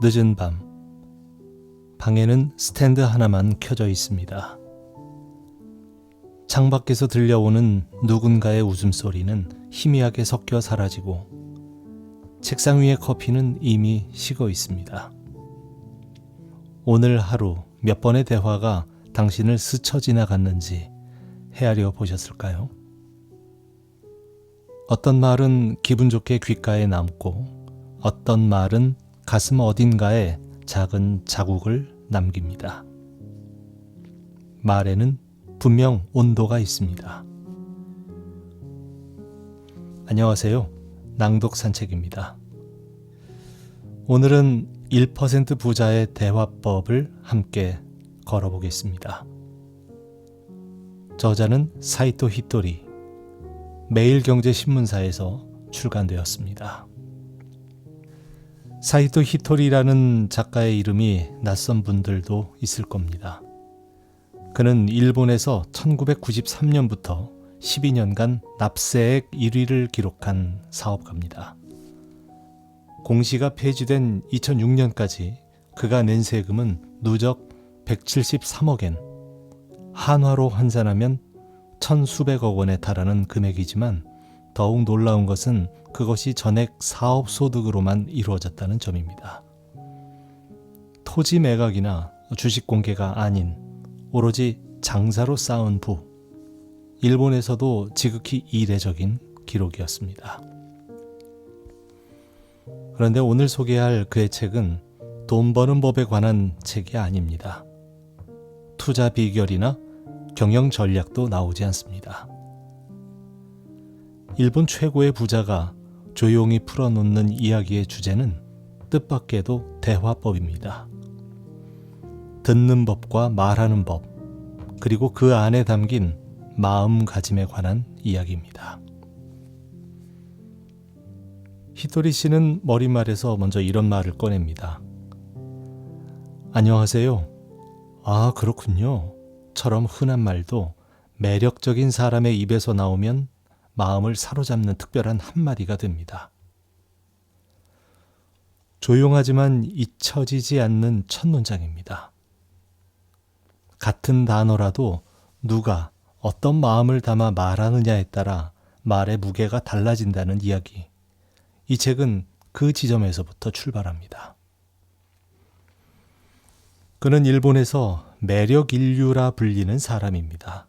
늦은 밤, 방에는 스탠드 하나만 켜져 있습니다. 창밖에서 들려오는 누군가의 웃음소리는 희미하게 섞여 사라지고 책상 위의 커피는 이미 식어 있습니다. 오늘 하루 몇 번의 대화가 당신을 스쳐 지나갔는지 헤아려 보셨을까요? 어떤 말은 기분 좋게 귓가에 남고 어떤 말은 가슴 어딘가에 작은 자국을 남깁니다. 말에는 분명 온도가 있습니다. 안녕하세요. 낭독 산책입니다. 오늘은 1% 부자의 대화법을 함께 걸어보겠습니다. 저자는 사이토 히토리, 매일경제신문사에서 출간되었습니다. 사이토 히토리라는 작가의 이름이 낯선 분들도 있을 겁니다. 그는 일본에서 1993년부터 12년간 납세액 1위를 기록한 사업가입니다. 공시가 폐지된 2006년까지 그가 낸 세금은 누적 173억 엔, 한화로 환산하면 천수백억 원에 달하는 금액이지만 더욱 놀라운 것은 그것이 전액 사업소득으로만 이루어졌다는 점입니다. 토지 매각이나 주식 공개가 아닌 오로지 장사로 쌓은 부, 일본에서도 지극히 이례적인 기록이었습니다. 그런데 오늘 소개할 그의 책은 돈 버는 법에 관한 책이 아닙니다. 투자 비결이나 경영 전략도 나오지 않습니다. 일본 최고의 부자가 조용히 풀어놓는 이야기의 주제는 뜻밖에도 대화법입니다. 듣는 법과 말하는 법, 그리고 그 안에 담긴 마음가짐에 관한 이야기입니다. 히토리 씨는 머릿말에서 먼저 이런 말을 꺼냅니다. 안녕하세요. 아, 그렇군요. 처럼 흔한 말도 매력적인 사람의 입에서 나오면 마음을 사로잡는 특별한 한마디가 됩니다. 조용하지만 잊혀지지 않는 첫 문장입니다. 같은 단어라도 누가 어떤 마음을 담아 말하느냐에 따라 말의 무게가 달라진다는 이야기. 이 책은 그 지점에서부터 출발합니다. 그는 일본에서 매력 인류라 불리는 사람입니다.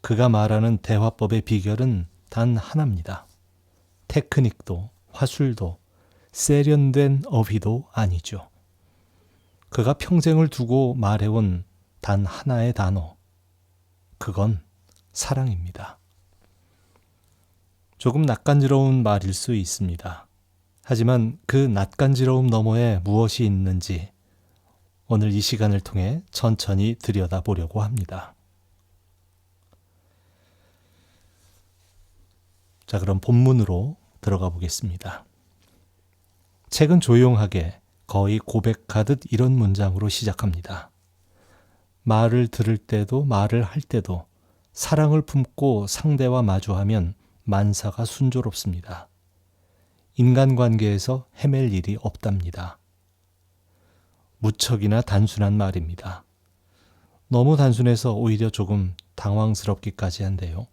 그가 말하는 대화법의 비결은 단 하나입니다. 테크닉도 화술도 세련된 어휘도 아니죠. 그가 평생을 두고 말해온 단 하나의 단어, 그건 사랑입니다. 조금 낯간지러운 말일 수 있습니다. 하지만 그 낯간지러움 너머에 무엇이 있는지 오늘 이 시간을 통해 천천히 들여다보려고 합니다. 자, 그럼 본문으로 들어가 보겠습니다. 책은 조용하게 거의 고백하듯 이런 문장으로 시작합니다. 말을 들을 때도 말을 할 때도 사랑을 품고 상대와 마주하면 만사가 순조롭습니다. 인간관계에서 헤맬 일이 없답니다. 무척이나 단순한 말입니다. 너무 단순해서 오히려 조금 당황스럽기까지 한데요.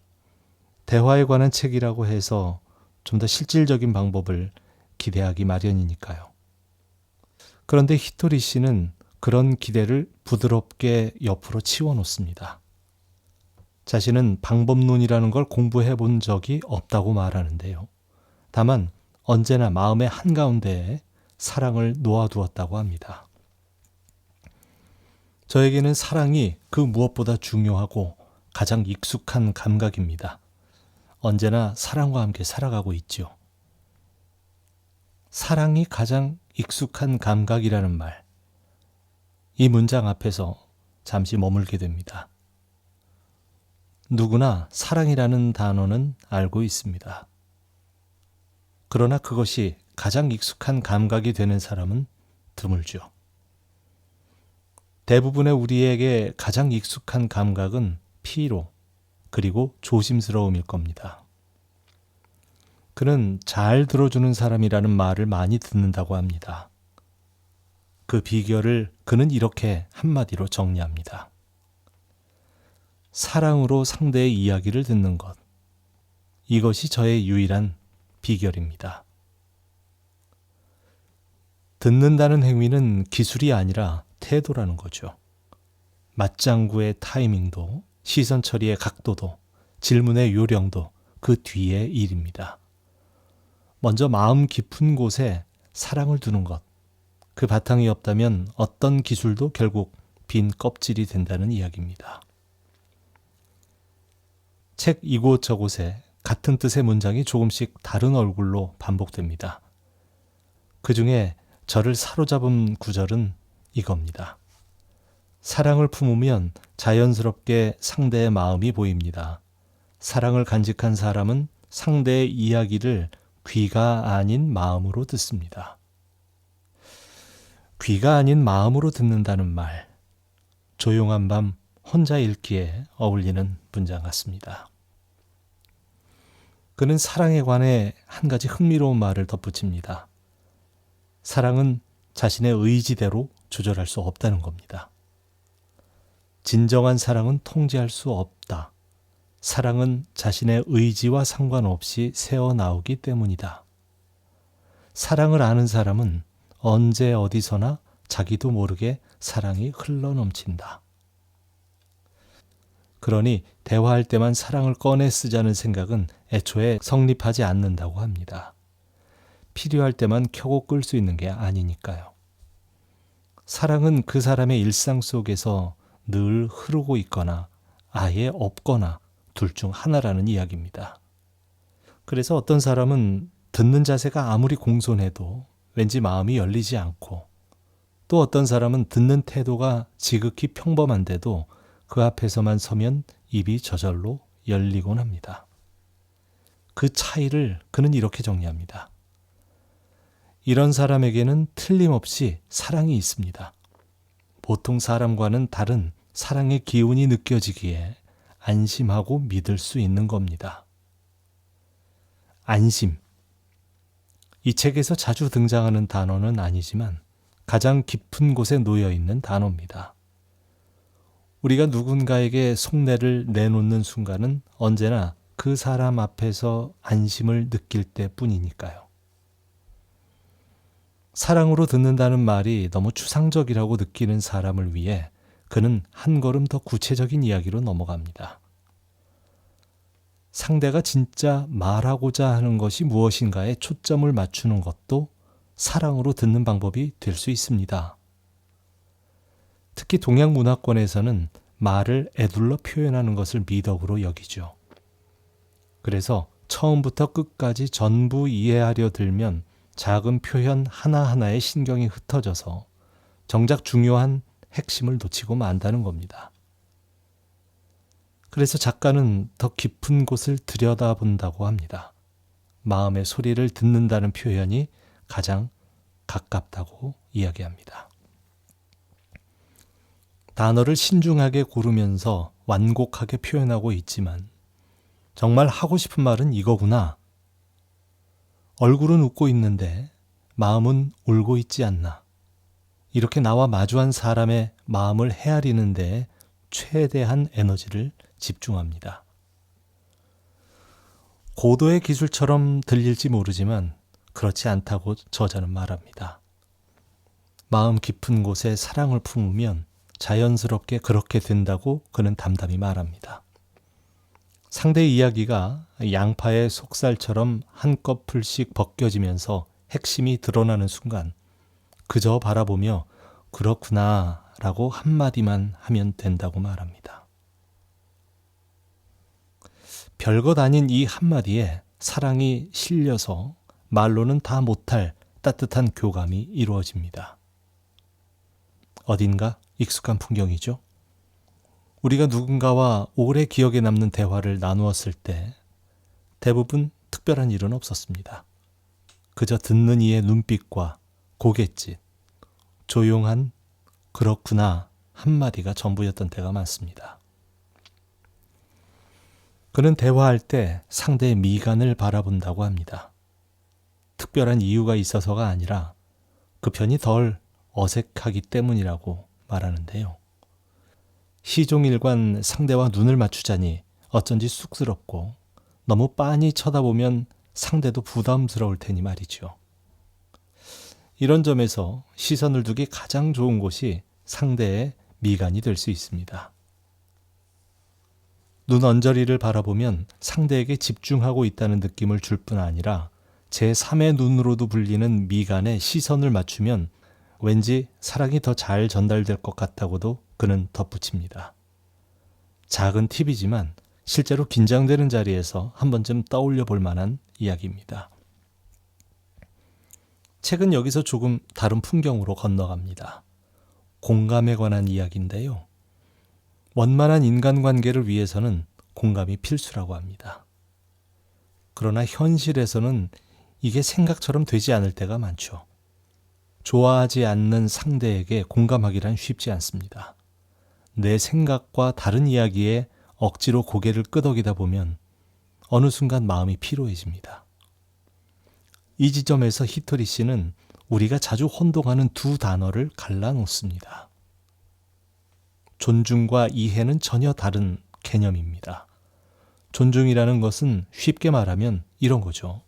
대화에 관한 책이라고 해서 좀 더 실질적인 방법을 기대하기 마련이니까요. 그런데 히토리 씨는 그런 기대를 부드럽게 옆으로 치워놓습니다. 자신은 방법론이라는 걸 공부해 본 적이 없다고 말하는데요. 다만 언제나 마음의 한가운데에 사랑을 놓아두었다고 합니다. 저에게는 사랑이 그 무엇보다 중요하고 가장 익숙한 감각입니다. 언제나 사랑과 함께 살아가고 있죠. 사랑이 가장 익숙한 감각이라는 말, 이 문장 앞에서 잠시 머물게 됩니다. 누구나 사랑이라는 단어는 알고 있습니다. 그러나 그것이 가장 익숙한 감각이 되는 사람은 드물죠. 대부분의 우리에게 가장 익숙한 감각은 피로, 그리고 조심스러움일 겁니다. 그는 잘 들어주는 사람이라는 말을 많이 듣는다고 합니다. 그 비결을 그는 이렇게 한마디로 정리합니다. 사랑으로 상대의 이야기를 듣는 것. 이것이 저의 유일한 비결입니다. 듣는다는 행위는 기술이 아니라 태도라는 거죠. 맞장구의 타이밍도, 시선 처리의 각도도, 질문의 요령도 그 뒤의 일입니다. 먼저 마음 깊은 곳에 사랑을 두는 것. 그 바탕이 없다면 어떤 기술도 결국 빈 껍질이 된다는 이야기입니다. 책 이곳저곳에 같은 뜻의 문장이 조금씩 다른 얼굴로 반복됩니다. 그 중에 저를 사로잡은 구절은 이겁니다. 사랑을 품으면 자연스럽게 상대의 마음이 보입니다. 사랑을 간직한 사람은 상대의 이야기를 귀가 아닌 마음으로 듣습니다. 귀가 아닌 마음으로 듣는다는 말, 조용한 밤 혼자 읽기에 어울리는 문장 같습니다. 그는 사랑에 관해 한 가지 흥미로운 말을 덧붙입니다. 사랑은 자신의 의지대로 조절할 수 없다는 겁니다. 진정한 사랑은 통제할 수 없다. 사랑은 자신의 의지와 상관없이 새어나오기 때문이다. 사랑을 아는 사람은 언제 어디서나 자기도 모르게 사랑이 흘러넘친다. 그러니 대화할 때만 사랑을 꺼내 쓰자는 생각은 애초에 성립하지 않는다고 합니다. 필요할 때만 켜고 끌 수 있는 게 아니니까요. 사랑은 그 사람의 일상 속에서 늘 흐르고 있거나 아예 없거나 둘 중 하나라는 이야기입니다. 그래서 어떤 사람은 듣는 자세가 아무리 공손해도 왠지 마음이 열리지 않고, 또 어떤 사람은 듣는 태도가 지극히 평범한데도 그 앞에서만 서면 입이 저절로 열리곤 합니다. 그 차이를 그는 이렇게 정리합니다. 이런 사람에게는 틀림없이 사랑이 있습니다. 보통 사람과는 다른 사랑의 기운이 느껴지기에 안심하고 믿을 수 있는 겁니다. 안심. 이 책에서 자주 등장하는 단어는 아니지만 가장 깊은 곳에 놓여 있는 단어입니다. 우리가 누군가에게 속내를 내놓는 순간은 언제나 그 사람 앞에서 안심을 느낄 때뿐이니까요. 사랑으로 듣는다는 말이 너무 추상적이라고 느끼는 사람을 위해 그는 한 걸음 더 구체적인 이야기로 넘어갑니다. 상대가 진짜 말하고자 하는 것이 무엇인가에 초점을 맞추는 것도 사랑으로 듣는 방법이 될 수 있습니다. 특히 동양 문화권에서는 말을 에둘러 표현하는 것을 미덕으로 여기죠. 그래서 처음부터 끝까지 전부 이해하려 들면 작은 표현 하나하나에 신경이 흩어져서 정작 중요한 핵심을 놓치고 만다는 겁니다. 그래서 작가는 더 깊은 곳을 들여다본다고 합니다. 마음의 소리를 듣는다는 표현이 가장 가깝다고 이야기합니다. 단어를 신중하게 고르면서 완곡하게 표현하고 있지만 정말 하고 싶은 말은 이거구나. 얼굴은 웃고 있는데 마음은 울고 있지 않나. 이렇게 나와 마주한 사람의 마음을 헤아리는 데 최대한 에너지를 집중합니다. 고도의 기술처럼 들릴지 모르지만 그렇지 않다고 저자는 말합니다. 마음 깊은 곳에 사랑을 품으면 자연스럽게 그렇게 된다고 그는 담담히 말합니다. 상대의 이야기가 양파의 속살처럼 한꺼풀씩 벗겨지면서 핵심이 드러나는 순간 그저 바라보며 그렇구나 라고 한마디만 하면 된다고 말합니다. 별것 아닌 이 한마디에 사랑이 실려서 말로는 다 못할 따뜻한 교감이 이루어집니다. 어딘가 익숙한 풍경이죠. 우리가 누군가와 오래 기억에 남는 대화를 나누었을 때 대부분 특별한 일은 없었습니다. 그저 듣는 이의 눈빛과 고갯짓, 조용한 그렇구나 한마디가 전부였던 때가 많습니다. 그는 대화할 때 상대의 미간을 바라본다고 합니다. 특별한 이유가 있어서가 아니라 그 편이 덜 어색하기 때문이라고 말하는데요. 시종일관 상대와 눈을 맞추자니 어쩐지 쑥스럽고 너무 빤히 쳐다보면 상대도 부담스러울 테니 말이죠. 이런 점에서 시선을 두기 가장 좋은 곳이 상대의 미간이 될 수 있습니다. 눈 언저리를 바라보면 상대에게 집중하고 있다는 느낌을 줄 뿐 아니라 제3의 눈으로도 불리는 미간에 시선을 맞추면 왠지 사랑이 더 잘 전달될 것 같다고도 그는 덧붙입니다. 작은 팁이지만 실제로 긴장되는 자리에서 한 번쯤 떠올려 볼 만한 이야기입니다. 책은 여기서 조금 다른 풍경으로 건너갑니다. 공감에 관한 이야기인데요. 원만한 인간관계를 위해서는 공감이 필수라고 합니다. 그러나 현실에서는 이게 생각처럼 되지 않을 때가 많죠. 좋아하지 않는 상대에게 공감하기란 쉽지 않습니다. 내 생각과 다른 이야기에 억지로 고개를 끄덕이다 보면 어느 순간 마음이 피로해집니다. 이 지점에서 히토리 씨는 우리가 자주 혼동하는 두 단어를 갈라놓습니다. 존중과 이해는 전혀 다른 개념입니다. 존중이라는 것은 쉽게 말하면 이런 거죠.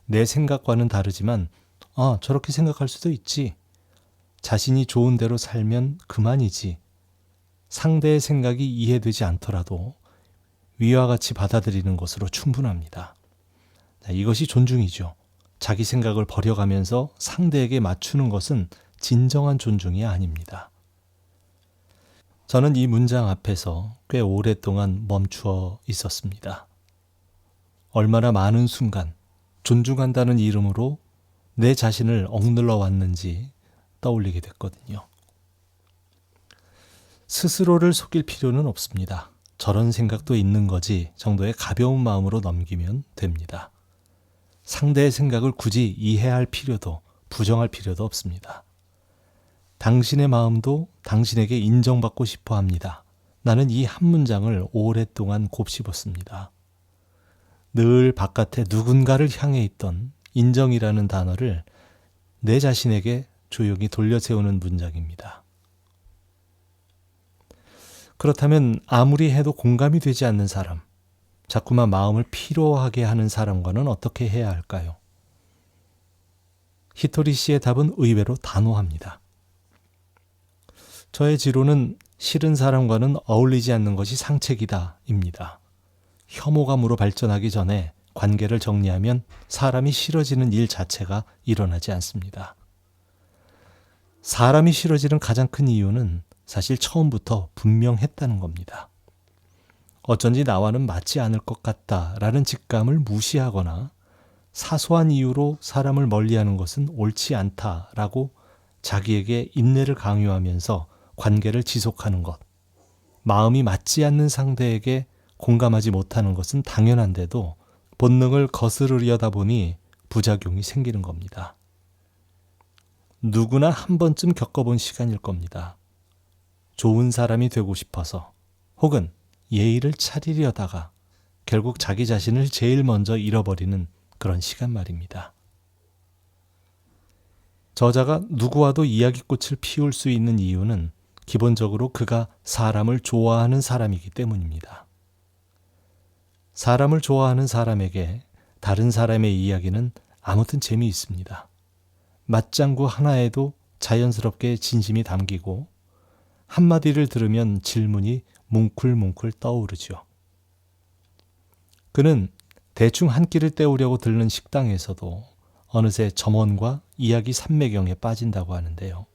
내 생각과는 다르지만 저렇게 생각할 수도 있지. 자신이 좋은 대로 살면 그만이지. 상대의 생각이 이해되지 않더라도 위와 같이 받아들이는 것으로 충분합니다. 이것이 존중이죠. 자기 생각을 버려가면서 상대에게 맞추는 것은 진정한 존중이 아닙니다. 저는 이 문장 앞에서 꽤 오랫동안 멈추어 있었습니다. 얼마나 많은 순간 존중한다는 이름으로 내 자신을 억눌러 왔는지 떠올리게 됐거든요. 스스로를 속일 필요는 없습니다. 저런 생각도 있는 거지 정도의 가벼운 마음으로 넘기면 됩니다. 상대의 생각을 굳이 이해할 필요도 부정할 필요도 없습니다. 당신의 마음도 당신에게 인정받고 싶어 합니다. 나는 이 한 문장을 오랫동안 곱씹었습니다. 늘 바깥에 누군가를 향해 있던 인정이라는 단어를 내 자신에게 조용히 돌려세우는 문장입니다. 그렇다면 아무리 해도 공감이 되지 않는 사람, 자꾸만 마음을 피로하게 하는 사람과는 어떻게 해야 할까요? 히토리 씨의 답은 의외로 단호합니다. 저의 지론은 싫은 사람과는 어울리지 않는 것이 상책이다 입니다. 혐오감으로 발전하기 전에 관계를 정리하면 사람이 싫어지는 일 자체가 일어나지 않습니다. 사람이 싫어지는 가장 큰 이유는 사실 처음부터 분명했다는 겁니다. 어쩐지 나와는 맞지 않을 것 같다라는 직감을 무시하거나 사소한 이유로 사람을 멀리하는 것은 옳지 않다라고 자기에게 인내를 강요하면서 관계를 지속하는 것, 마음이 맞지 않는 상대에게 공감하지 못하는 것은 당연한데도 본능을 거스르려다 보니 부작용이 생기는 겁니다. 누구나 한 번쯤 겪어본 시간일 겁니다. 좋은 사람이 되고 싶어서 혹은 예의를 차리려다가 결국 자기 자신을 제일 먼저 잃어버리는 그런 시간 말입니다. 저자가 누구와도 이야기꽃을 피울 수 있는 이유는 기본적으로 그가 사람을 좋아하는 사람이기 때문입니다. 사람을 좋아하는 사람에게 다른 사람의 이야기는 아무튼 재미있습니다. 맞장구 하나에도 자연스럽게 진심이 담기고 한마디를 들으면 질문이 뭉클뭉클 떠오르죠. 그는 대충 한 끼를 때우려고 들른 식당에서도 어느새 점원과 이야기 산매경에 빠진다고 하는데요.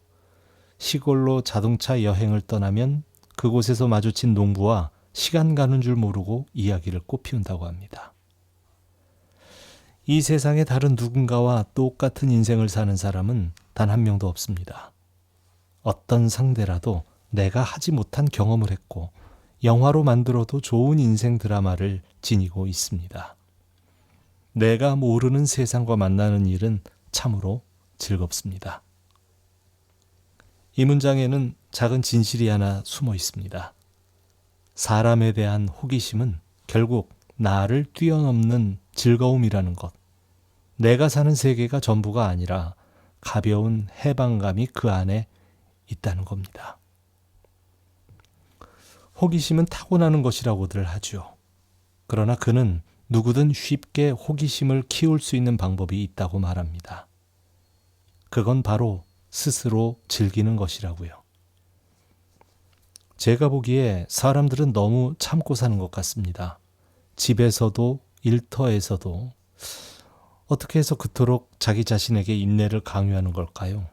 시골로 자동차 여행을 떠나면 그곳에서 마주친 농부와 시간 가는 줄 모르고 이야기를 꽃피운다고 합니다. 이 세상에 다른 누군가와 똑같은 인생을 사는 사람은 단 한 명도 없습니다. 어떤 상대라도 내가 하지 못한 경험을 했고 영화로 만들어도 좋은 인생 드라마를 지니고 있습니다. 내가 모르는 세상과 만나는 일은 참으로 즐겁습니다. 이 문장에는 작은 진실이 하나 숨어 있습니다. 사람에 대한 호기심은 결국 나를 뛰어넘는 즐거움이라는 것. 내가 사는 세계가 전부가 아니라 가벼운 해방감이 그 안에 있다는 겁니다. 호기심은 타고나는 것이라고들 하죠. 그러나 그는 누구든 쉽게 호기심을 키울 수 있는 방법이 있다고 말합니다. 그건 바로 스스로 즐기는 것이라고요. 제가 보기에 사람들은 너무 참고 사는 것 같습니다. 집에서도 일터에서도 어떻게 해서 그토록 자기 자신에게 인내를 강요하는 걸까요?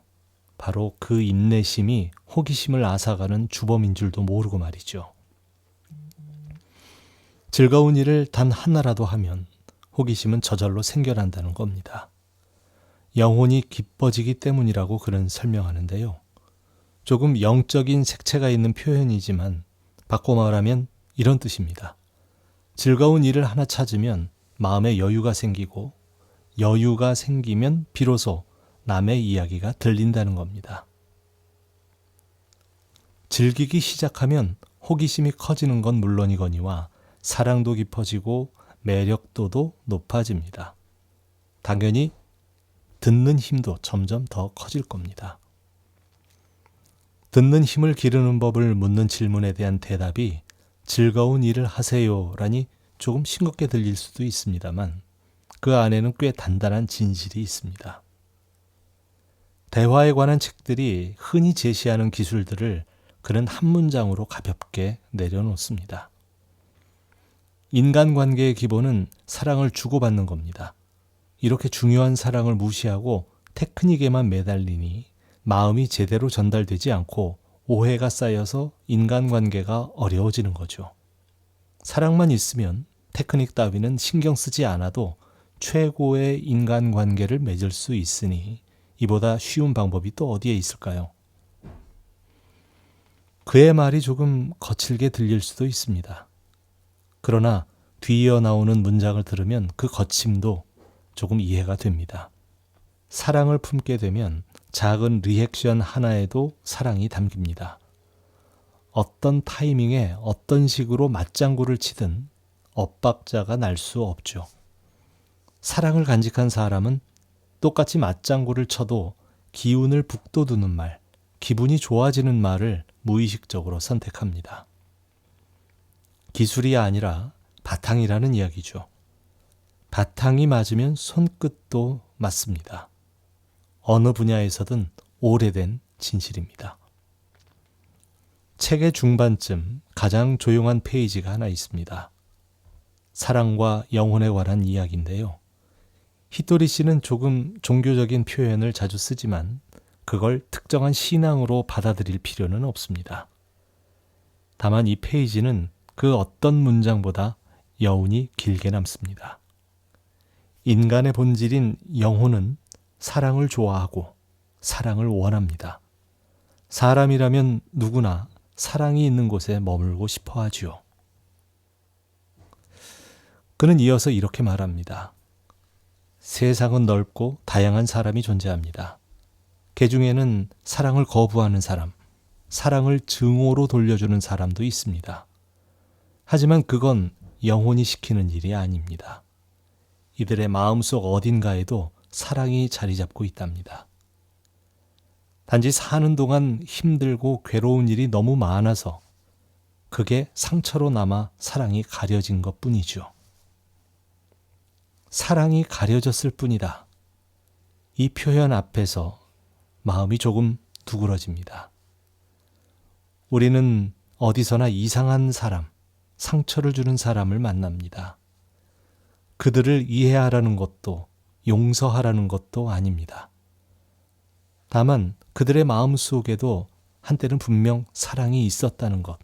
바로 그 인내심이 호기심을 앗아가는 주범인 줄도 모르고 말이죠. 즐거운 일을 단 하나라도 하면 호기심은 저절로 생겨난다는 겁니다. 영혼이 기뻐지기 때문이라고 그는 설명하는데요. 조금 영적인 색채가 있는 표현이지만 바꿔 말하면 이런 뜻입니다. 즐거운 일을 하나 찾으면 마음에 여유가 생기고 여유가 생기면 비로소 남의 이야기가 들린다는 겁니다. 즐기기 시작하면 호기심이 커지는 건 물론이거니와 사랑도 깊어지고 매력도도 높아집니다. 당연히 듣는 힘도 점점 더 커질 겁니다. 듣는 힘을 기르는 법을 묻는 질문에 대한 대답이 즐거운 일을 하세요라니 조금 싱겁게 들릴 수도 있습니다만 그 안에는 꽤 단단한 진실이 있습니다. 대화에 관한 책들이 흔히 제시하는 기술들을 그는 한 문장으로 가볍게 내려놓습니다. 인간관계의 기본은 사랑을 주고받는 겁니다. 이렇게 중요한 사랑을 무시하고 테크닉에만 매달리니 마음이 제대로 전달되지 않고 오해가 쌓여서 인간관계가 어려워지는 거죠. 사랑만 있으면 테크닉 따위는 신경 쓰지 않아도 최고의 인간관계를 맺을 수 있으니 이보다 쉬운 방법이 또 어디에 있을까요? 그의 말이 조금 거칠게 들릴 수도 있습니다. 그러나 뒤이어 나오는 문장을 들으면 그 거침도 조금 이해가 됩니다. 사랑을 품게 되면 작은 리액션 하나에도 사랑이 담깁니다. 어떤 타이밍에 어떤 식으로 맞장구를 치든 엇박자가 날 수 없죠. 사랑을 간직한 사람은 똑같이 맞장구를 쳐도 기운을 북돋우는 말, 기분이 좋아지는 말을 무의식적으로 선택합니다. 기술이 아니라 바탕이라는 이야기죠. 바탕이 맞으면 손끝도 맞습니다. 어느 분야에서든 오래된 진실입니다. 책의 중반쯤 가장 조용한 페이지가 하나 있습니다. 사랑과 영혼에 관한 이야기인데요. 히토리 씨는 조금 종교적인 표현을 자주 쓰지만 그걸 특정한 신앙으로 받아들일 필요는 없습니다. 다만 이 페이지는 그 어떤 문장보다 여운이 길게 남습니다. 인간의 본질인 영혼은 사랑을 좋아하고 사랑을 원합니다. 사람이라면 누구나 사랑이 있는 곳에 머물고 싶어 하지요. 그는 이어서 이렇게 말합니다. 세상은 넓고 다양한 사람이 존재합니다. 그 중에는 사랑을 거부하는 사람, 사랑을 증오로 돌려주는 사람도 있습니다. 하지만 그건 영혼이 시키는 일이 아닙니다. 이들의 마음속 어딘가에도 사랑이 자리 잡고 있답니다. 단지 사는 동안 힘들고 괴로운 일이 너무 많아서 그게 상처로 남아 사랑이 가려진 것뿐이죠. 사랑이 가려졌을 뿐이다. 이 표현 앞에서 마음이 조금 두그러집니다. 우리는 어디서나 이상한 사람, 상처를 주는 사람을 만납니다. 그들을 이해하라는 것도 용서하라는 것도 아닙니다. 다만 그들의 마음 속에도 한때는 분명 사랑이 있었다는 것,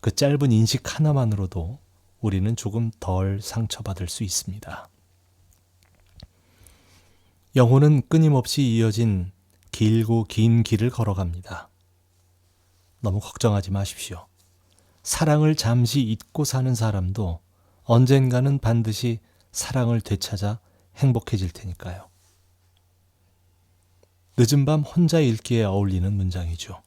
그 짧은 인식 하나만으로도 우리는 조금 덜 상처받을 수 있습니다. 영혼은 끊임없이 이어진 길고 긴 길을 걸어갑니다. 너무 걱정하지 마십시오. 사랑을 잠시 잊고 사는 사람도 언젠가는 반드시 사랑을 되찾아 행복해질 테니까요. 늦은 밤 혼자 읽기에 어울리는 문장이죠.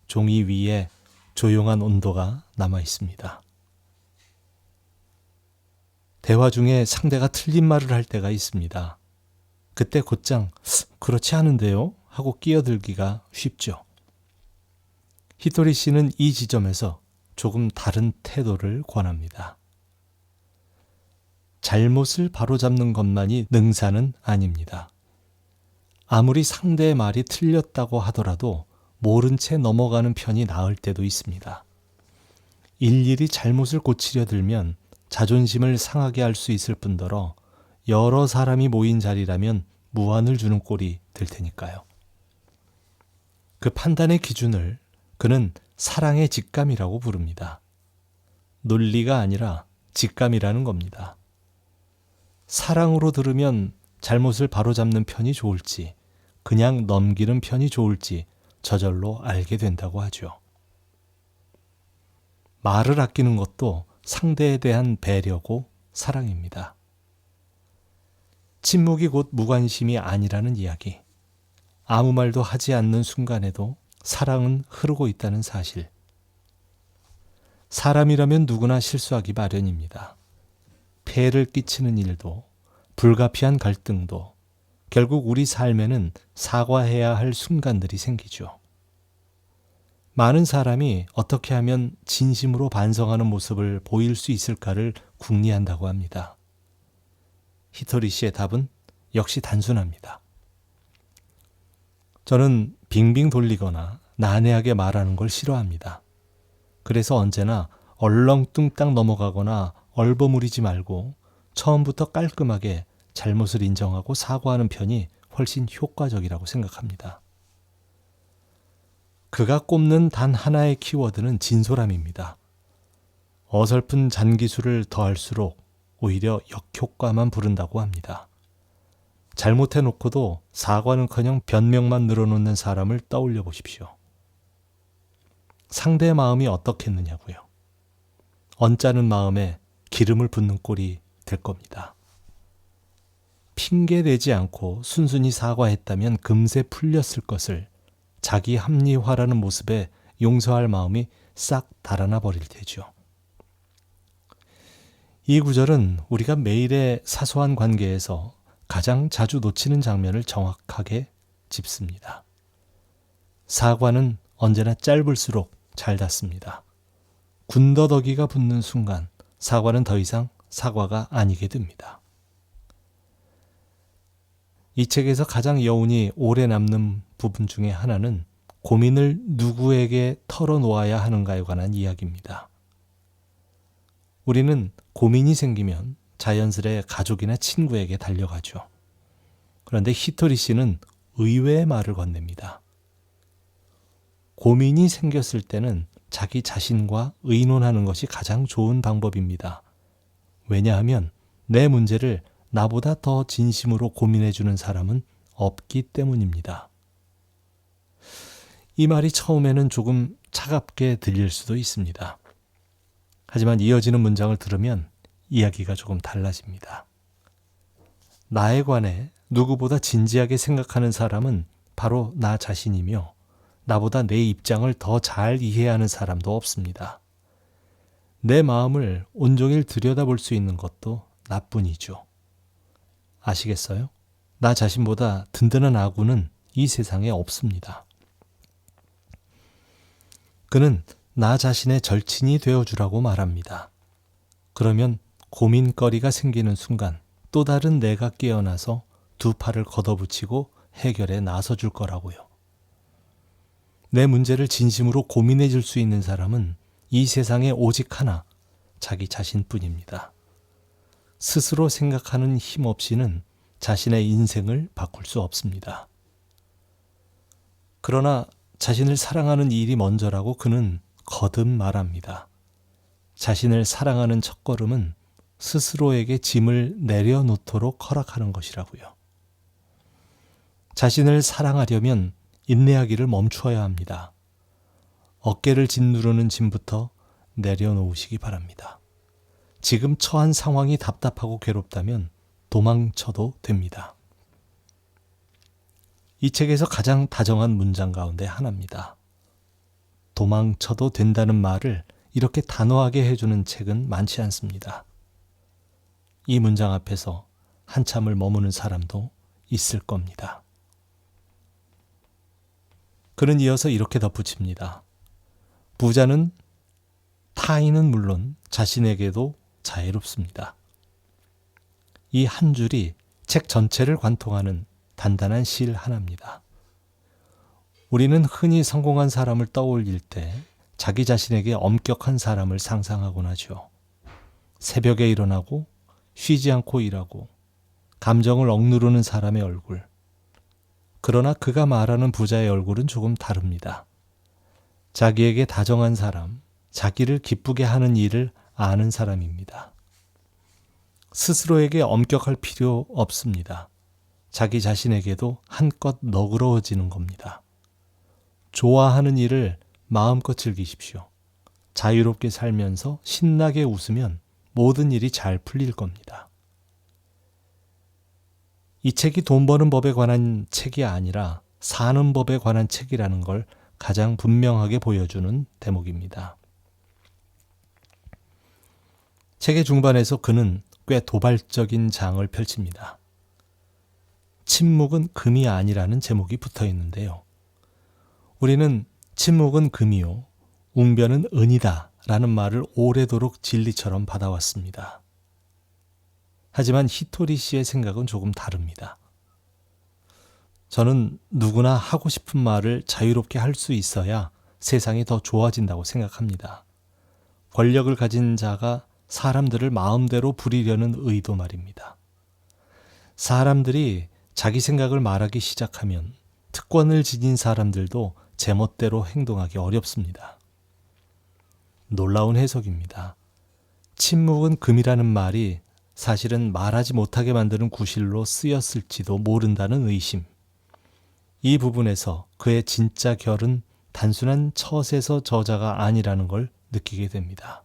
종이 위에 조용한 온도가 남아 있습니다. 대화 중에 상대가 틀린 말을 할 때가 있습니다. 그때 곧장 그렇지 않은데요? 하고 끼어들기가 쉽죠. 히토리 씨는 이 지점에서 조금 다른 태도를 권합니다. 잘못을 바로잡는 것만이 능사는 아닙니다. 아무리 상대의 말이 틀렸다고 하더라도 모른 채 넘어가는 편이 나을 때도 있습니다. 일일이 잘못을 고치려 들면 자존심을 상하게 할 수 있을 뿐더러 여러 사람이 모인 자리라면 무안을 주는 꼴이 될 테니까요. 그 판단의 기준을 그는 사랑의 직감이라고 부릅니다. 논리가 아니라 직감이라는 겁니다. 사랑으로 들으면 잘못을 바로잡는 편이 좋을지 그냥 넘기는 편이 좋을지 저절로 알게 된다고 하죠. 말을 아끼는 것도 상대에 대한 배려고 사랑입니다. 침묵이 곧 무관심이 아니라는 이야기. 아무 말도 하지 않는 순간에도 사랑은 흐르고 있다는 사실. 사람이라면 누구나 실수하기 마련입니다. 폐를 끼치는 일도 불가피한 갈등도 결국 우리 삶에는 사과해야 할 순간들이 생기죠. 많은 사람이 어떻게 하면 진심으로 반성하는 모습을 보일 수 있을까를 궁리한다고 합니다. 히토리 씨의 답은 역시 단순합니다. 저는 빙빙 돌리거나 난해하게 말하는 걸 싫어합니다. 그래서 언제나 얼렁뚱땅 넘어가거나 얼버무리지 말고 처음부터 깔끔하게 잘못을 인정하고 사과하는 편이 훨씬 효과적이라고 생각합니다. 그가 꼽는 단 하나의 키워드는 진솔함입니다. 어설픈 잔기술을 더할수록 오히려 역효과만 부른다고 합니다. 잘못해놓고도 사과는커녕 변명만 늘어놓는 사람을 떠올려 보십시오. 상대의 마음이 어떻겠느냐고요. 언짢은 마음에 기름을 붓는 꼴이 될 겁니다. 핑계대지 않고 순순히 사과했다면 금세 풀렸을 것을 자기 합리화라는 모습에 용서할 마음이 싹 달아나 버릴 테죠. 이 구절은 우리가 매일의 사소한 관계에서 가장 자주 놓치는 장면을 정확하게 짚습니다. 사과는 언제나 짧을수록 잘 닿습니다. 군더더기가 붙는 순간 사과는 더 이상 사과가 아니게 됩니다. 이 책에서 가장 여운이 오래 남는 부분 중에 하나는 고민을 누구에게 털어놓아야 하는가에 관한 이야기입니다. 우리는 고민이 생기면 자연스레 가족이나 친구에게 달려가죠. 그런데 히토리 씨는 의외의 말을 건넵니다. 고민이 생겼을 때는 자기 자신과 의논하는 것이 가장 좋은 방법입니다. 왜냐하면 내 문제를 나보다 더 진심으로 고민해주는 사람은 없기 때문입니다. 이 말이 처음에는 조금 차갑게 들릴 수도 있습니다. 하지만 이어지는 문장을 들으면 이야기가 조금 달라집니다. 나에 관해 누구보다 진지하게 생각하는 사람은 바로 나 자신이며 나보다 내 입장을 더 잘 이해하는 사람도 없습니다. 내 마음을 온종일 들여다볼 수 있는 것도 나뿐이죠. 아시겠어요? 나 자신보다 든든한 아군은 이 세상에 없습니다. 그는 나 자신의 절친이 되어주라고 말합니다. 그러면 고민거리가 생기는 순간 또 다른 내가 깨어나서 두 팔을 걷어붙이고 해결에 나서줄 거라고요. 내 문제를 진심으로 고민해 줄 수 있는 사람은 이 세상에 오직 하나, 자기 자신뿐입니다. 스스로 생각하는 힘 없이는 자신의 인생을 바꿀 수 없습니다. 그러나 자신을 사랑하는 일이 먼저라고 그는 거듭 말합니다. 자신을 사랑하는 첫걸음은 스스로에게 짐을 내려놓도록 허락하는 것이라고요. 자신을 사랑하려면 인내하기를 멈추어야 합니다. 어깨를 짓누르는 짐부터 내려놓으시기 바랍니다. 지금 처한 상황이 답답하고 괴롭다면 도망쳐도 됩니다. 이 책에서 가장 다정한 문장 가운데 하나입니다. 도망쳐도 된다는 말을 이렇게 단호하게 해주는 책은 많지 않습니다. 이 문장 앞에서 한참을 머무는 사람도 있을 겁니다. 그는 이어서 이렇게 덧붙입니다. 부자는 타인은 물론 자신에게도 자애롭습니다. 이 한 줄이 책 전체를 관통하는 단단한 실 하나입니다. 우리는 흔히 성공한 사람을 떠올릴 때 자기 자신에게 엄격한 사람을 상상하곤 하죠. 새벽에 일어나고 쉬지 않고 일하고 감정을 억누르는 사람의 얼굴. 그러나 그가 말하는 부자의 얼굴은 조금 다릅니다. 자기에게 다정한 사람, 자기를 기쁘게 하는 일을 아는 사람입니다. 스스로에게 엄격할 필요 없습니다. 자기 자신에게도 한껏 너그러워지는 겁니다. 좋아하는 일을 마음껏 즐기십시오. 자유롭게 살면서 신나게 웃으면 모든 일이 잘 풀릴 겁니다. 이 책이 돈 버는 법에 관한 책이 아니라 사는 법에 관한 책이라는 걸 가장 분명하게 보여주는 대목입니다. 책의 중반에서 그는 꽤 도발적인 장을 펼칩니다. 침묵은 금이 아니라는 제목이 붙어 있는데요. 우리는 침묵은 금이요, 웅변은 은이다 라는 말을 오래도록 진리처럼 받아왔습니다. 하지만 히토리 씨의 생각은 조금 다릅니다. 저는 누구나 하고 싶은 말을 자유롭게 할 수 있어야 세상이 더 좋아진다고 생각합니다. 권력을 가진 자가 사람들을 마음대로 부리려는 의도 말입니다. 사람들이 자기 생각을 말하기 시작하면 특권을 지닌 사람들도 제멋대로 행동하기 어렵습니다. 놀라운 해석입니다. 침묵은 금이라는 말이 사실은 말하지 못하게 만드는 구실로 쓰였을지도 모른다는 의심. 이 부분에서 그의 진짜 결은 단순한 처세서 저자가 아니라는 걸 느끼게 됩니다.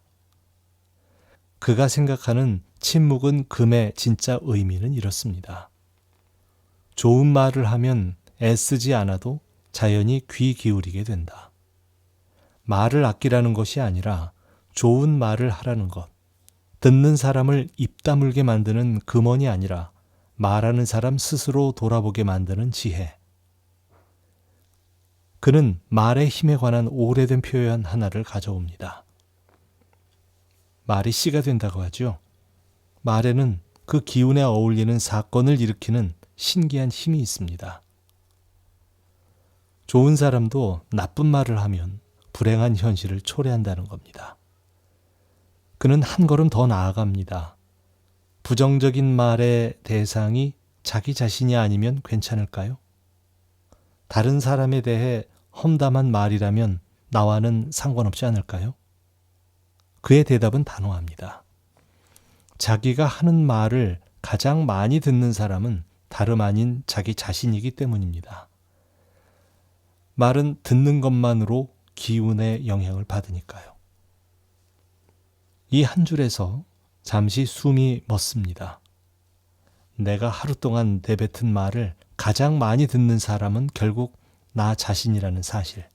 그가 생각하는 침묵은 금의 진짜 의미는 이렇습니다. 좋은 말을 하면 애쓰지 않아도 자연히 귀 기울이게 된다. 말을 아끼라는 것이 아니라 좋은 말을 하라는 것. 듣는 사람을 입 다물게 만드는 금언이 아니라 말하는 사람 스스로 돌아보게 만드는 지혜. 그는 말의 힘에 관한 오래된 표현 하나를 가져옵니다. 말이 씨가 된다고 하죠. 말에는 그 기운에 어울리는 사건을 일으키는 신기한 힘이 있습니다. 좋은 사람도 나쁜 말을 하면 불행한 현실을 초래한다는 겁니다. 그는 한 걸음 더 나아갑니다. 부정적인 말의 대상이 자기 자신이 아니면 괜찮을까요? 다른 사람에 대해 험담한 말이라면 나와는 상관없지 않을까요? 그의 대답은 단호합니다. 자기가 하는 말을 가장 많이 듣는 사람은 다름 아닌 자기 자신이기 때문입니다. 말은 듣는 것만으로 기운의 영향을 받으니까요. 이 한 줄에서 잠시 숨이 멎습니다. 내가 하루 동안 내뱉은 말을 가장 많이 듣는 사람은 결국 나 자신이라는 사실.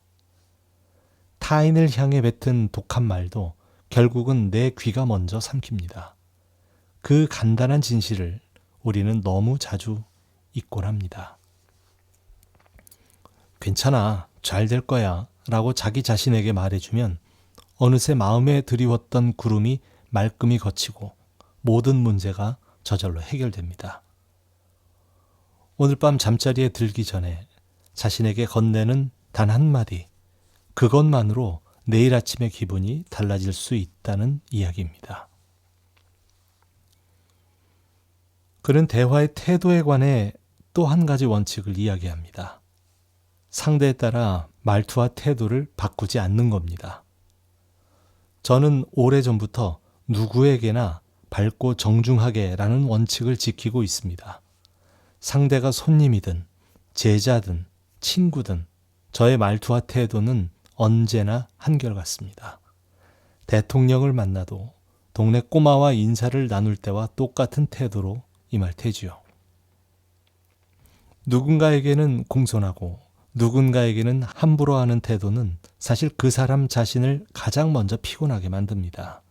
타인을 향해 뱉은 독한 말도 결국은 내 귀가 먼저 삼킵니다. 그 간단한 진실을 우리는 너무 자주 잊곤 합니다. 괜찮아, 잘 될 거야 라고 자기 자신에게 말해주면 어느새 마음에 드리웠던 구름이 말끔히 걷히고 모든 문제가 저절로 해결됩니다. 오늘 밤 잠자리에 들기 전에 자신에게 건네는 단 한마디, 그것만으로 내일 아침의 기분이 달라질 수 있다는 이야기입니다. 그는 대화의 태도에 관해 또 한 가지 원칙을 이야기합니다. 상대에 따라 말투와 태도를 바꾸지 않는 겁니다. 저는 오래전부터 누구에게나 밝고 정중하게라는 원칙을 지키고 있습니다. 상대가 손님이든 제자든 친구든 저의 말투와 태도는 언제나 한결같습니다. 대통령을 만나도 동네 꼬마와 인사를 나눌 때와 똑같은 태도로 임할 테지요. 누군가에게는 공손하고 누군가에게는 함부로 하는 태도는 사실 그 사람 자신을 가장 먼저 피곤하게 만듭니다.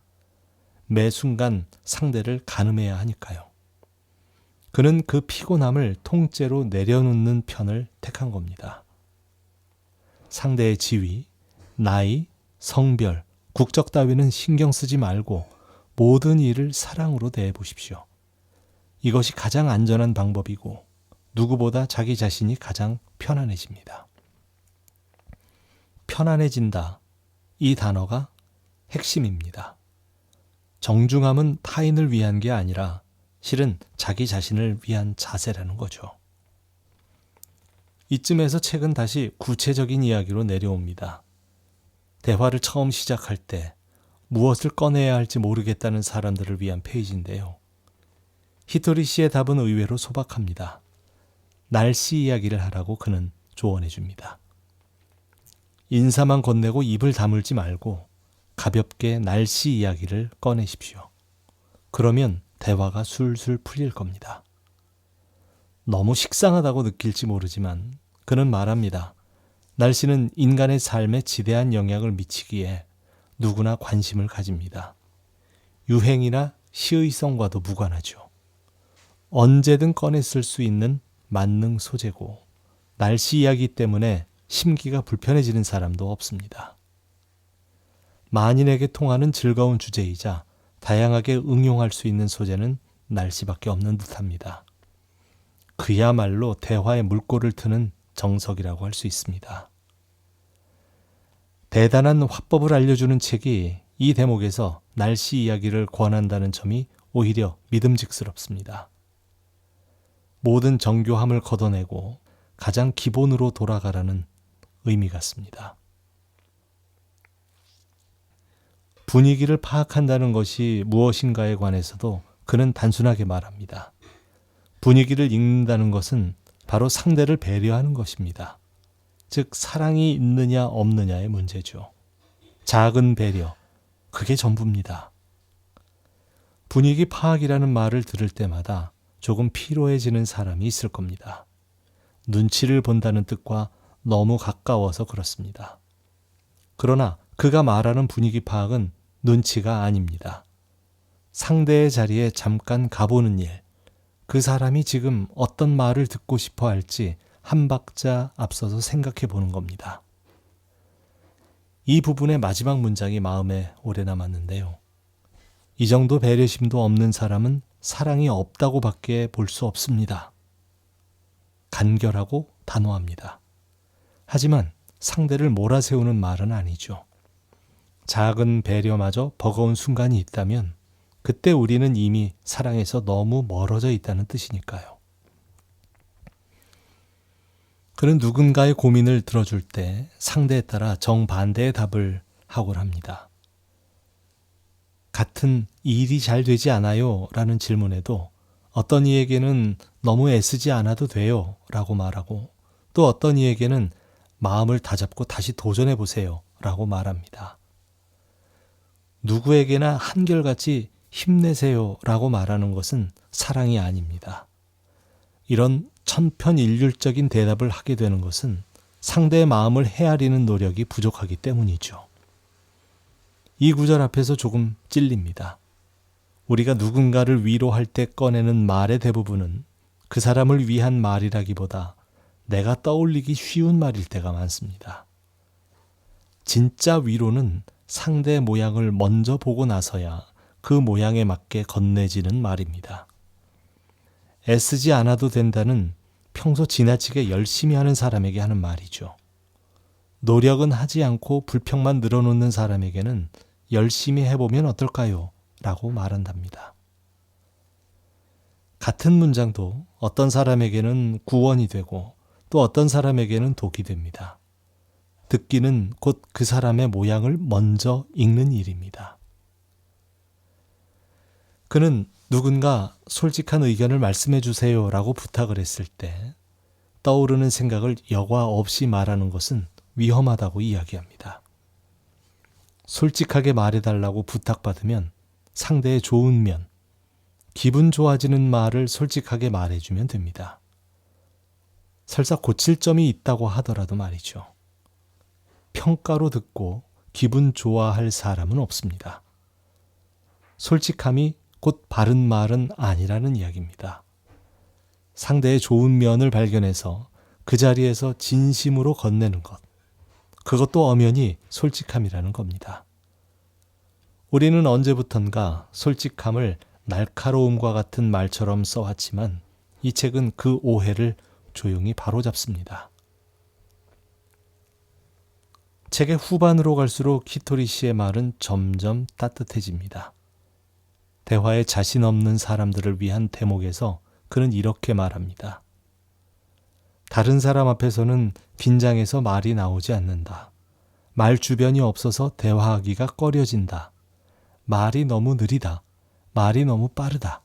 매 순간 상대를 가늠해야 하니까요. 그는 그 피곤함을 통째로 내려놓는 편을 택한 겁니다. 상대의 지위, 나이, 성별, 국적 따위는 신경 쓰지 말고 모든 일을 사랑으로 대해보십시오. 이것이 가장 안전한 방법이고 누구보다 자기 자신이 가장 편안해집니다. 편안해진다. 이 단어가 핵심입니다. 정중함은 타인을 위한 게 아니라 실은 자기 자신을 위한 자세라는 거죠. 이쯤에서 책은 다시 구체적인 이야기로 내려옵니다. 대화를 처음 시작할 때 무엇을 꺼내야 할지 모르겠다는 사람들을 위한 페이지인데요. 히토리 씨의 답은 의외로 소박합니다. 날씨 이야기를 하라고 그는 조언해 줍니다. 인사만 건네고 입을 다물지 말고 가볍게 날씨 이야기를 꺼내십시오. 그러면 대화가 술술 풀릴 겁니다. 너무 식상하다고 느낄지 모르지만 그는 말합니다. 날씨는 인간의 삶에 지대한 영향을 미치기에 누구나 관심을 가집니다. 유행이나 시의성과도 무관하죠. 언제든 꺼내 쓸 수 있는 만능 소재고 날씨 이야기 때문에 심기가 불편해지는 사람도 없습니다. 만인에게 통하는 즐거운 주제이자 다양하게 응용할 수 있는 소재는 날씨밖에 없는 듯합니다. 그야말로 대화의 물꼬를 트는 정석이라고 할 수 있습니다. 대단한 화법을 알려주는 책이 이 대목에서 날씨 이야기를 권한다는 점이 오히려 믿음직스럽습니다. 모든 정교함을 걷어내고 가장 기본으로 돌아가라는 의미 같습니다. 분위기를 파악한다는 것이 무엇인가에 관해서도 그는 단순하게 말합니다. 분위기를 읽는다는 것은 바로 상대를 배려하는 것입니다. 즉 사랑이 있느냐 없느냐의 문제죠. 작은 배려, 그게 전부입니다. 분위기 파악이라는 말을 들을 때마다 조금 피로해지는 사람이 있을 겁니다. 눈치를 본다는 뜻과 너무 가까워서 그렇습니다. 그러나 그가 말하는 분위기 파악은 눈치가 아닙니다. 상대의 자리에 잠깐 가보는 일, 그 사람이 지금 어떤 말을 듣고 싶어 할지 한 박자 앞서서 생각해 보는 겁니다. 이 부분의 마지막 문장이 마음에 오래 남았는데요. 이 정도 배려심도 없는 사람은 사랑이 없다고 밖에 볼 수 없습니다. 간결하고 단호합니다. 하지만 상대를 몰아세우는 말은 아니죠. 작은 배려마저 버거운 순간이 있다면 그때 우리는 이미 사랑에서 너무 멀어져 있다는 뜻이니까요. 그는 누군가의 고민을 들어줄 때 상대에 따라 정반대의 답을 하곤 합니다. 같은 일이 잘 되지 않아요? 라는 질문에도 어떤 이에게는 너무 애쓰지 않아도 돼요? 라고 말하고 또 어떤 이에게는 마음을 다잡고 다시 도전해 보세요 라고 말합니다. 누구에게나 한결같이 힘내세요 라고 말하는 것은 사랑이 아닙니다. 이런 천편일률적인 대답을 하게 되는 것은 상대의 마음을 헤아리는 노력이 부족하기 때문이죠. 이 구절 앞에서 조금 찔립니다. 우리가 누군가를 위로할 때 꺼내는 말의 대부분은 그 사람을 위한 말이라기보다 내가 떠올리기 쉬운 말일 때가 많습니다. 진짜 위로는 상대의 모양을 먼저 보고 나서야 그 모양에 맞게 건네지는 말입니다. 애쓰지 않아도 된다는 평소 지나치게 열심히 하는 사람에게 하는 말이죠. 노력은 하지 않고 불평만 늘어놓는 사람에게는 열심히 해보면 어떨까요? 라고 말한답니다. 같은 문장도 어떤 사람에게는 구원이 되고 또 어떤 사람에게는 독이 됩니다. 듣기는 곧 그 사람의 모양을 먼저 읽는 일입니다. 그는 누군가 솔직한 의견을 말씀해 주세요 라고 부탁을 했을 때 떠오르는 생각을 여과 없이 말하는 것은 위험하다고 이야기합니다. 솔직하게 말해달라고 부탁받으면 상대의 좋은 면, 기분 좋아지는 말을 솔직하게 말해주면 됩니다. 설사 고칠 점이 있다고 하더라도 말이죠. 평가로 듣고 기분 좋아할 사람은 없습니다. 솔직함이 곧 바른 말은 아니라는 이야기입니다. 상대의 좋은 면을 발견해서 그 자리에서 진심으로 건네는 것, 그것도 엄연히 솔직함이라는 겁니다. 우리는 언제부턴가 솔직함을 날카로움과 같은 말처럼 써왔지만 이 책은 그 오해를 조용히 바로잡습니다. 책의 후반으로 갈수록 히토리 씨의 말은 점점 따뜻해집니다. 대화에 자신 없는 사람들을 위한 대목에서 그는 이렇게 말합니다. 다른 사람 앞에서는 긴장해서 말이 나오지 않는다. 말 주변이 없어서 대화하기가 꺼려진다. 말이 너무 느리다. 말이 너무 빠르다.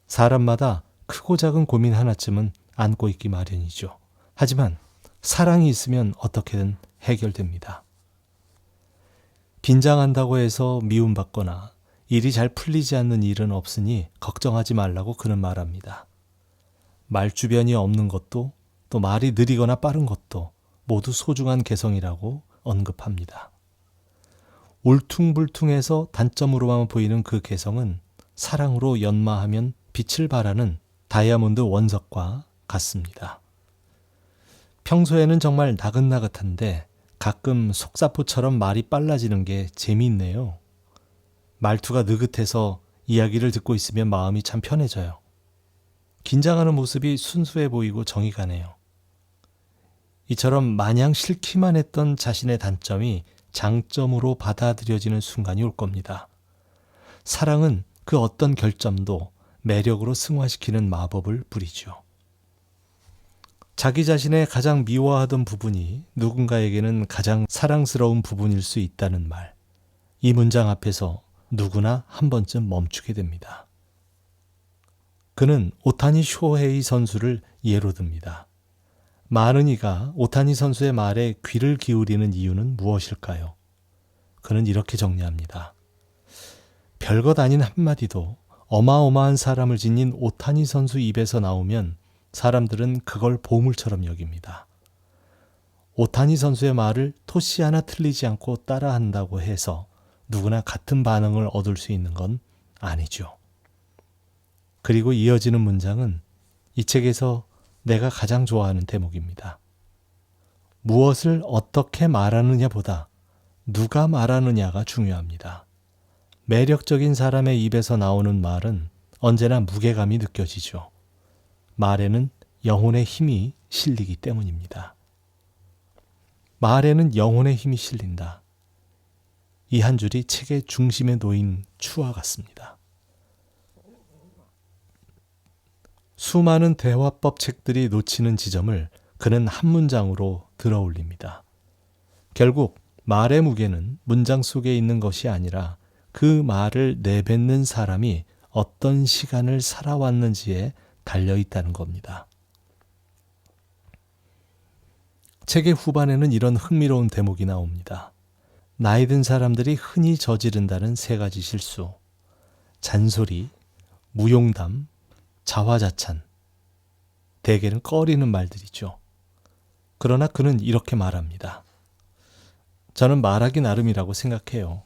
사람마다 크고 작은 고민 하나쯤은 안고 있기 마련이죠. 하지만 사랑이 있으면 어떻게든 해결됩니다. 긴장한다고 해서 미움받거나 일이 잘 풀리지 않는 일은 없으니 걱정하지 말라고 그는 말합니다. 말 주변이 없는 것도 또 말이 느리거나 빠른 것도 모두 소중한 개성이라고 언급합니다. 울퉁불퉁해서 단점으로만 보이는 그 개성은 사랑으로 연마하면 빛을 발하는 다이아몬드 원석과 같습니다. 평소에는 정말 나긋나긋한데 가끔 속사포처럼 말이 빨라지는 게 재미있네요. 말투가 느긋해서 이야기를 듣고 있으면 마음이 참 편해져요. 긴장하는 모습이 순수해 보이고 정이 가네요. 이처럼 마냥 싫기만 했던 자신의 단점이 장점으로 받아들여지는 순간이 올 겁니다. 사랑은 그 어떤 결점도 매력으로 승화시키는 마법을 부리죠. 자기 자신의 가장 미워하던 부분이 누군가에게는 가장 사랑스러운 부분일 수 있다는 말. 이 문장 앞에서 누구나 한 번쯤 멈추게 됩니다. 그는 오타니 쇼헤이 선수를 예로 듭니다. 많은 이가 오타니 선수의 말에 귀를 기울이는 이유는 무엇일까요? 그는 이렇게 정리합니다. 별것 아닌 한마디도 어마어마한 사람을 지닌 오타니 선수 입에서 나오면 사람들은 그걸 보물처럼 여깁니다. 오타니 선수의 말을 토시 하나 틀리지 않고 따라한다고 해서 누구나 같은 반응을 얻을 수 있는 건 아니죠. 그리고 이어지는 문장은 이 책에서 내가 가장 좋아하는 대목입니다. 무엇을 어떻게 말하느냐보다 누가 말하느냐가 중요합니다. 매력적인 사람의 입에서 나오는 말은 언제나 무게감이 느껴지죠. 말에는 영혼의 힘이 실리기 때문입니다. 말에는 영혼의 힘이 실린다. 이 한 줄이 책의 중심에 놓인 추와 같습니다. 수많은 대화법 책들이 놓치는 지점을 그는 한 문장으로 들어올립니다. 결국 말의 무게는 문장 속에 있는 것이 아니라 그 말을 내뱉는 사람이 어떤 시간을 살아왔는지에 달려있다는 겁니다. 책의 후반에는 이런 흥미로운 대목이 나옵니다. 나이 든 사람들이 흔히 저지른다는 세 가지 실수. 잔소리, 무용담, 자화자찬. 대개는 꺼리는 말들이죠. 그러나 그는 이렇게 말합니다. 저는 말하기 나름이라고 생각해요.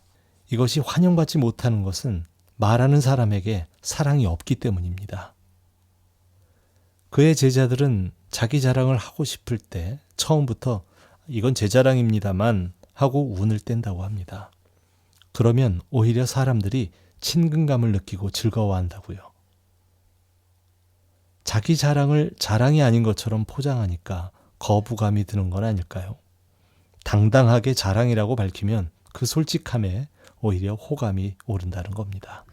이것이 환영받지 못하는 것은 말하는 사람에게 사랑이 없기 때문입니다. 그의 제자들은 자기 자랑을 하고 싶을 때 처음부터 이건 제 자랑입니다만 하고 운을 뗀다고 합니다. 그러면 오히려 사람들이 친근감을 느끼고 즐거워한다고요. 자기 자랑을 자랑이 아닌 것처럼 포장하니까 거부감이 드는 건 아닐까요? 당당하게 자랑이라고 밝히면 그 솔직함에 오히려 호감이 오른다는 겁니다.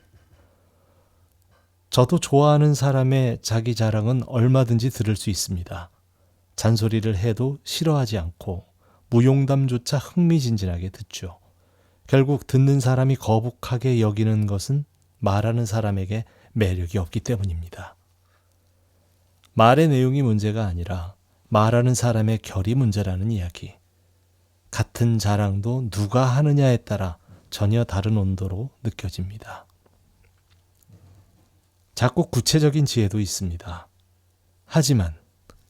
저도 좋아하는 사람의 자기 자랑은 얼마든지 들을 수 있습니다. 잔소리를 해도 싫어하지 않고 무용담조차 흥미진진하게 듣죠. 결국 듣는 사람이 거북하게 여기는 것은 말하는 사람에게 매력이 없기 때문입니다. 말의 내용이 문제가 아니라 말하는 사람의 결이 문제라는 이야기. 같은 자랑도 누가 하느냐에 따라 전혀 다른 온도로 느껴집니다. 자꾸 구체적인 지혜도 있습니다. 하지만,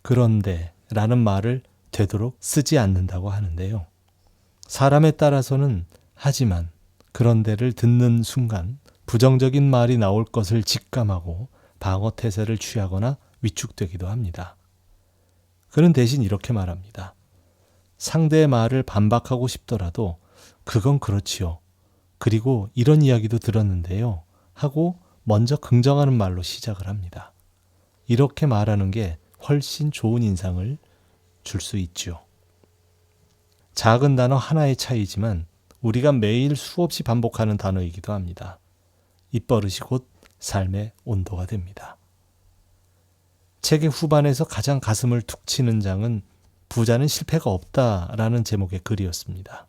그런데 라는 말을 되도록 쓰지 않는다고 하는데요. 사람에 따라서는 하지만, 그런데를 듣는 순간 부정적인 말이 나올 것을 직감하고 방어 태세를 취하거나 위축되기도 합니다. 그는 대신 이렇게 말합니다. 상대의 말을 반박하고 싶더라도 그건 그렇지요. 그리고 이런 이야기도 들었는데요. 하고 먼저 긍정하는 말로 시작을 합니다. 이렇게 말하는 게 훨씬 좋은 인상을 줄 수 있죠. 작은 단어 하나의 차이지만 우리가 매일 수없이 반복하는 단어이기도 합니다. 입버릇이 곧 삶의 온도가 됩니다. 책의 후반에서 가장 가슴을 툭 치는 장은 부자는 실패가 없다라는 제목의 글이었습니다.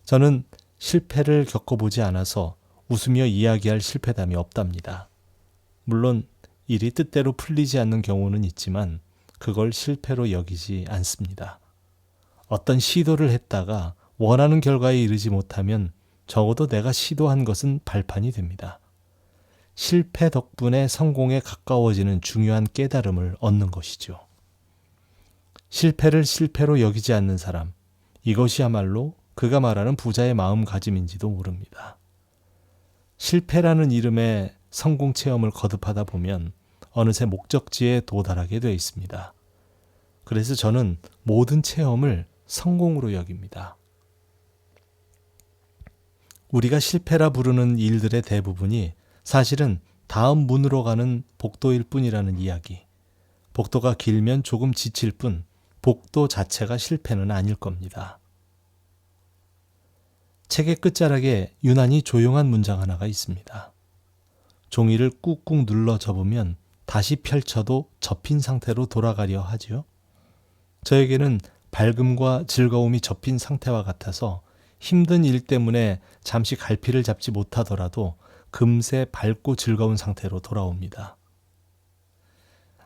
저는 실패를 겪어보지 않아서 웃으며 이야기할 실패담이 없답니다. 물론 일이 뜻대로 풀리지 않는 경우는 있지만 그걸 실패로 여기지 않습니다. 어떤 시도를 했다가 원하는 결과에 이르지 못하면 적어도 내가 시도한 것은 발판이 됩니다. 실패 덕분에 성공에 가까워지는 중요한 깨달음을 얻는 것이죠. 실패를 실패로 여기지 않는 사람, 이것이야말로 그가 말하는 부자의 마음가짐인지도 모릅니다. 실패라는 이름의 성공 체험을 거듭하다 보면 어느새 목적지에 도달하게 되어 있습니다. 그래서 저는 모든 체험을 성공으로 여깁니다. 우리가 실패라 부르는 일들의 대부분이 사실은 다음 문으로 가는 복도일 뿐이라는 이야기. 복도가 길면 조금 지칠 뿐 복도 자체가 실패는 아닐 겁니다. 책의 끝자락에 유난히 조용한 문장 하나가 있습니다. 종이를 꾹꾹 눌러 접으면 다시 펼쳐도 접힌 상태로 돌아가려 하지요. 저에게는 밝음과 즐거움이 접힌 상태와 같아서 힘든 일 때문에 잠시 갈피를 잡지 못하더라도 금세 밝고 즐거운 상태로 돌아옵니다.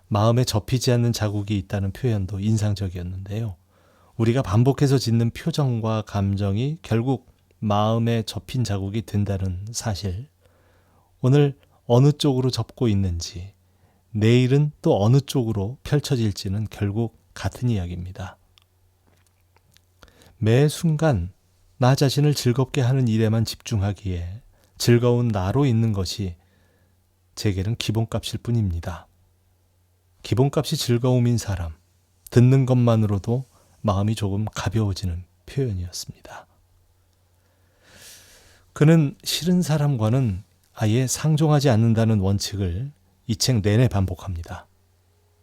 마음에 접히지 않는 자국이 있다는 표현도 인상적이었는데요. 우리가 반복해서 짓는 표정과 감정이 결국 마음에 접힌 자국이 된다는 사실. 오늘 어느 쪽으로 접고 있는지, 내일은 또 어느 쪽으로 펼쳐질지는 결국 같은 이야기입니다. 매 순간 나 자신을 즐겁게 하는 일에만 집중하기에 즐거운 나로 있는 것이 제게는 기본값일 뿐입니다. 기본값이 즐거움인 사람, 듣는 것만으로도 마음이 조금 가벼워지는 표현이었습니다. 그는 싫은 사람과는 아예 상종하지 않는다는 원칙을 이 책 내내 반복합니다.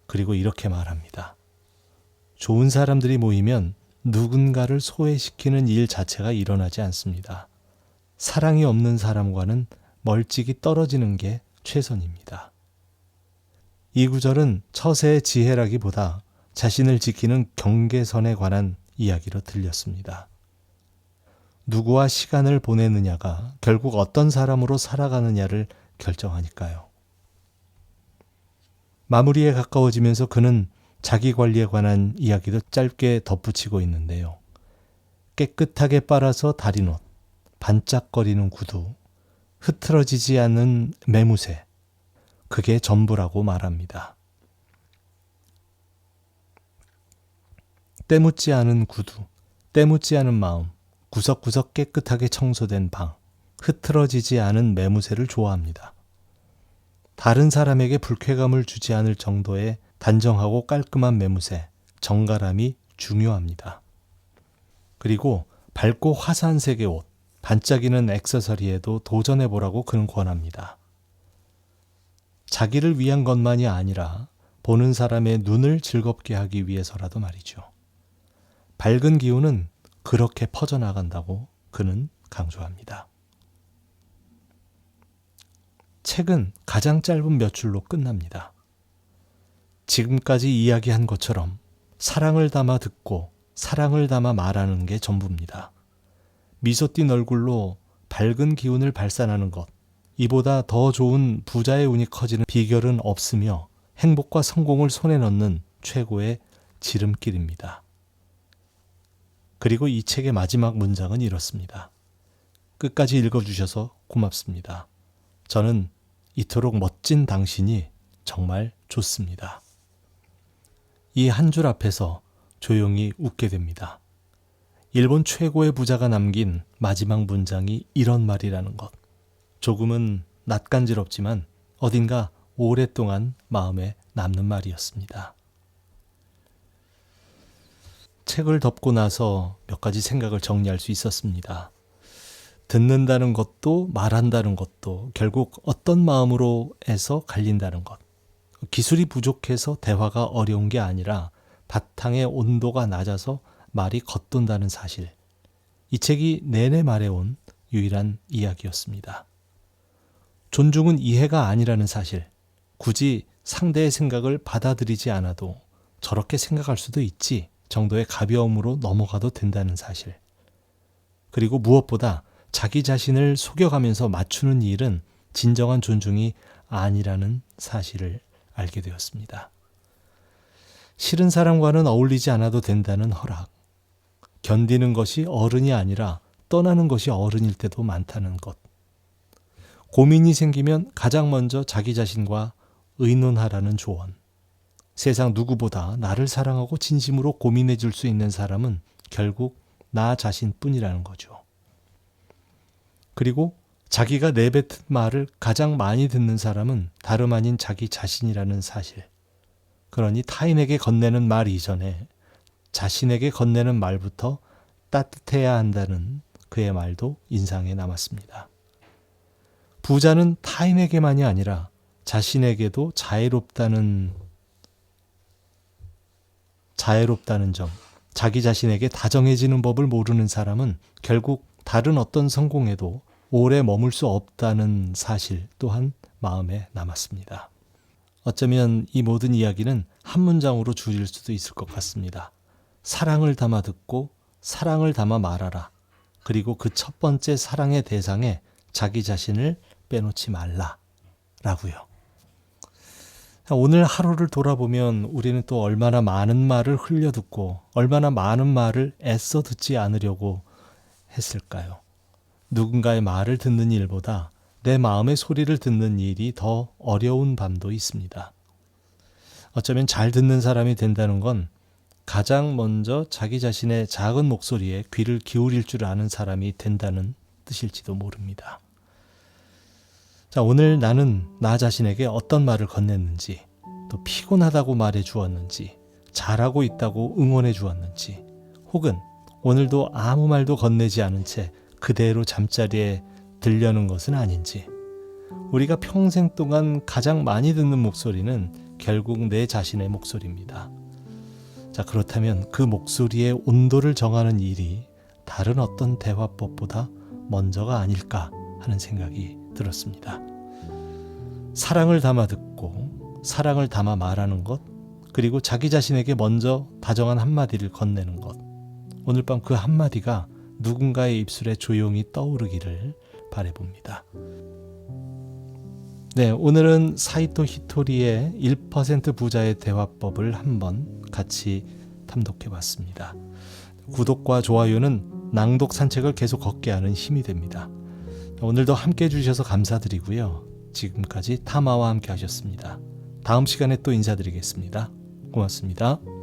그리고 이렇게 말합니다. 좋은 사람들이 모이면 누군가를 소외시키는 일 자체가 일어나지 않습니다. 사랑이 없는 사람과는 멀찍이 떨어지는 게 최선입니다. 이 구절은 처세의 지혜라기보다 자신을 지키는 경계선에 관한 이야기로 들렸습니다. 누구와 시간을 보내느냐가 결국 어떤 사람으로 살아가느냐를 결정하니까요. 마무리에 가까워지면서 그는 자기 관리에 관한 이야기도 짧게 덧붙이고 있는데요. 깨끗하게 빨아서 다린 옷, 반짝거리는 구두, 흐트러지지 않는 매무새, 그게 전부라고 말합니다. 때묻지 않은 구두, 때묻지 않은 마음, 구석구석 깨끗하게 청소된 방, 흐트러지지 않은 매무새를 좋아합니다. 다른 사람에게 불쾌감을 주지 않을 정도의 단정하고 깔끔한 매무새, 정갈함이 중요합니다. 그리고 밝고 화사한색의 옷, 반짝이는 액세서리에도 도전해보라고 그는 권합니다. 자기를 위한 것만이 아니라 보는 사람의 눈을 즐겁게 하기 위해서라도 말이죠. 밝은 기운은 그렇게 퍼져나간다고 그는 강조합니다. 책은 가장 짧은 몇 줄로 끝납니다. 지금까지 이야기한 것처럼 사랑을 담아 듣고 사랑을 담아 말하는 게 전부입니다. 미소 띈 얼굴로 밝은 기운을 발산하는 것, 이보다 더 좋은 부자의 운이 커지는 비결은 없으며 행복과 성공을 손에 넣는 최고의 지름길입니다. 그리고 이 책의 마지막 문장은 이렇습니다. 끝까지 읽어주셔서 고맙습니다. 저는 이토록 멋진 당신이 정말 좋습니다. 이 한 줄 앞에서 조용히 웃게 됩니다. 일본 최고의 부자가 남긴 마지막 문장이 이런 말이라는 것. 조금은 낯간지럽지만 어딘가 오랫동안 마음에 남는 말이었습니다. 책을 덮고 나서 몇 가지 생각을 정리할 수 있었습니다. 듣는다는 것도 말한다는 것도 결국 어떤 마음으로 해서 갈린다는 것. 기술이 부족해서 대화가 어려운 게 아니라 바탕의 온도가 낮아서 말이 겉돈다는 사실. 이 책이 내내 말해온 유일한 이야기였습니다. 존중은 이해가 아니라는 사실. 굳이 상대의 생각을 받아들이지 않아도 저렇게 생각할 수도 있지 정도의 가벼움으로 넘어가도 된다는 사실. 그리고 무엇보다 자기 자신을 속여가면서 맞추는 일은 진정한 존중이 아니라는 사실을 알게 되었습니다. 싫은 사람과는 어울리지 않아도 된다는 허락. 견디는 것이 어른이 아니라 떠나는 것이 어른일 때도 많다는 것. 고민이 생기면 가장 먼저 자기 자신과 의논하라는 조언. 세상 누구보다 나를 사랑하고 진심으로 고민해 줄 수 있는 사람은 결국 나 자신뿐이라는 거죠. 그리고 자기가 내뱉은 말을 가장 많이 듣는 사람은 다름 아닌 자기 자신이라는 사실. 그러니 타인에게 건네는 말 이전에 자신에게 건네는 말부터 따뜻해야 한다는 그의 말도 인상에 남았습니다. 부자는 타인에게만이 아니라 자신에게도 자애롭다는 점, 자기 자신에게 다정해지는 법을 모르는 사람은 결국 다른 어떤 성공에도 오래 머물 수 없다는 사실 또한 마음에 남았습니다. 어쩌면 이 모든 이야기는 한 문장으로 줄일 수도 있을 것 같습니다. 사랑을 담아 듣고 사랑을 담아 말하라. 그리고 그 첫 번째 사랑의 대상에 자기 자신을 빼놓지 말라. 라고요. 오늘 하루를 돌아보면 우리는 또 얼마나 많은 말을 흘려듣고 얼마나 많은 말을 애써 듣지 않으려고 했을까요? 누군가의 말을 듣는 일보다 내 마음의 소리를 듣는 일이 더 어려운 밤도 있습니다. 어쩌면 잘 듣는 사람이 된다는 건 가장 먼저 자기 자신의 작은 목소리에 귀를 기울일 줄 아는 사람이 된다는 뜻일지도 모릅니다. 자, 오늘 나는 나 자신에게 어떤 말을 건넸는지, 또 피곤하다고 말해 주었는지, 잘하고 있다고 응원해 주었는지, 혹은 오늘도 아무 말도 건네지 않은 채 그대로 잠자리에 들려는 것은 아닌지. 우리가 평생 동안 가장 많이 듣는 목소리는 결국 내 자신의 목소리입니다. 자, 그렇다면 그 목소리의 온도를 정하는 일이 다른 어떤 대화법보다 먼저가 아닐까 하는 생각이 들었습니다. 사랑을 담아 듣고 사랑을 담아 말하는 것, 그리고 자기 자신에게 먼저 다정한 한마디를 건네는 것. 오늘 밤 그 한마디가 누군가의 입술에 조용히 떠오르기를 바라봅니다. 네, 오늘은 사이토 히토리의 1% 부자의 대화법을 한번 같이 탐독해봤습니다. 구독과 좋아요는 낭독 산책을 계속 걷게 하는 힘이 됩니다. 오늘도 함께 해주셔서 감사드리고요. 지금까지 타마와 함께 하셨습니다. 다음 시간에 또 인사드리겠습니다. 고맙습니다.